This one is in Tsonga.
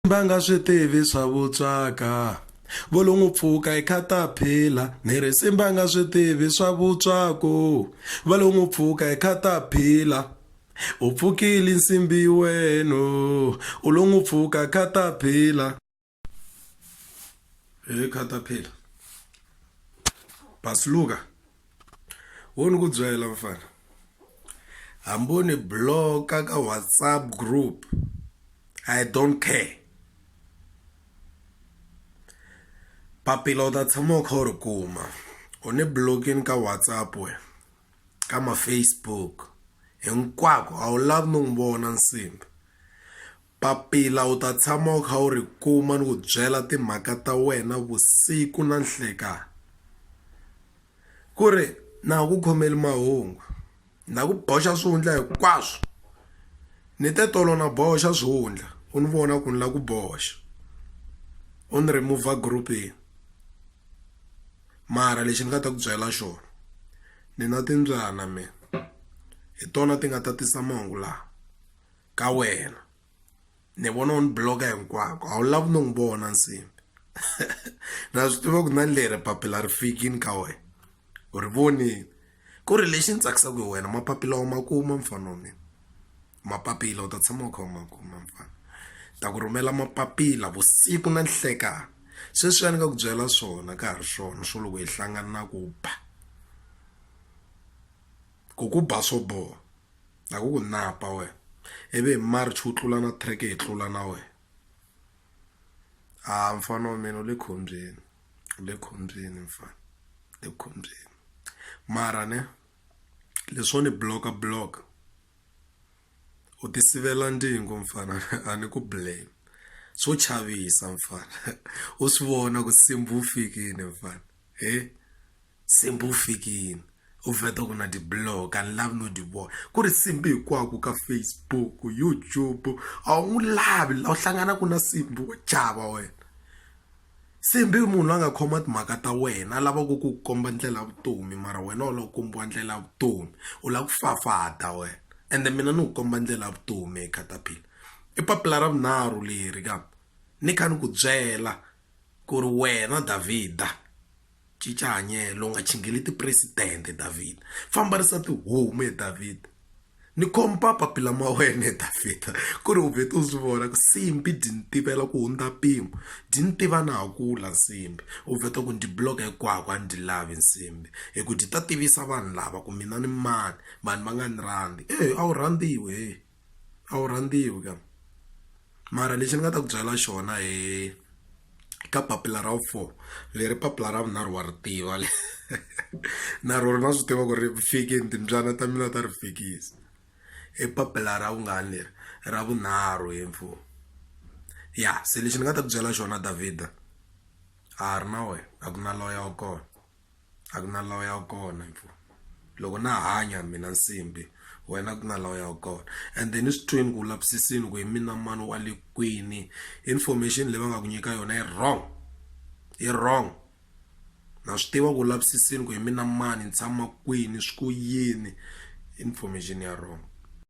Banga swi tivi swa vutswaka volongu pfuka ekhatapila ni ri simba nga swi tivi swa vutswako valongu pfuka ekhatapila u pfukile nsimbi weno u longu pfuka ekhatapila ekhatapila Basluka woni ku byela mfana hamboni bloka ka WhatsApp group I don't care papila u ta tshama u kha u ri kuma u ni blocking ka WhatsApp we ka ma Facebook hinkwako a wu lavi no n'wi vona nsimbi papila u ta tshama u kha u ri kuma ni ku byela timhaka ta wena vusiku na nhlekani ku ri na ku khomeli mahungu na ku boxa swihundla hinkwaswo ni te tolo na boxa swihundla u ni vona ku ni la ku boxa u ni remove grouping mara lexi ni nga ta ku byela xona ni na timbyana mina hi tona ti nga ta tisa mahungu laha ka wena ni vona u ni bloka hinkwako a wu lavi no n'wi vona nsimbi na swi tiva ku na leri papila ri fikini ka wena u ri vonini ku ri lexi ni tsakisaka hi wena mapapila wa ma kuma mfana wa mina mapapila u ta tshama u kha u ma kuma mfana ta ku rhumela mapapila vusiku na nhlekani sweswi a ni nga ku byela swona ka ha ri swona swo loko hi hlangana na ku ba swo boha na ku napa wena ivi hi march wu tlula na track hi tlula na wena mfana wa mina u le khombyeni mfana le khombyeni mara ne leswo ni block u ti sivela ndingo mfana a ni ku blame swo chavisa mfana u swi vona ku simbi wu fikini mfana simbi wu fikini u veta ku na ti-block a ni lavi no ti vona ku ri simbi hinkwako ka Facebook YouTube a wu n'wi lavi la u hlanganaku na simbi wo chava wena simbi munhu loyi a nga khoma timhaka ta wena a lava ku komba ndlela ya vutomi mara wena u lava ku kombiwa ndlela ya vutomi u lava ku fafata wena ende mina ni ku komba ndlela ya vutomi ekhatapila i papila ra vunharhu leri ka ni kha ni ku byela ku ri wena Davida cinca hanyelo u nga chingeli tipresidente Davida fambarisa tihomu Davida ni komba papila ma wena Davida ku ri u vete u swi vona ku simbi di ni tivela ku hundza mpimo di ni tiva na ha kula nsimbi u veta ku ndi block hinkwako a ni di lavi nsimbi hi ku di ta tivisa vanhu lava ku mina ni mani vanhu va nga ni rhandzi a wu rhandziwe a wu rhandziwi ka mara lexi ni nga ta ku byela xona ka papila ra 4 leri papila ra vunharhu wa ri tiva na rona na swi tiva ku ri fikini timbyana ta mina ta ri fikisa i papila ra vungani leri ra vunharhu mfumo ya se lexi ni nga ta ku byela xona Davida a ri na wena a ku na loya wa kona a ku na loya wa kona mfumo loko na hanya mina nsimbi wena ku na loya wa kona and then swi twini ku lavisisini ku hi mina mani wa le kwini information leyi va nga ku nyika yona i wrong na swi tiva ku lavisisini ku hi mina mani ni tshama kwini swi ku yini information ya wrong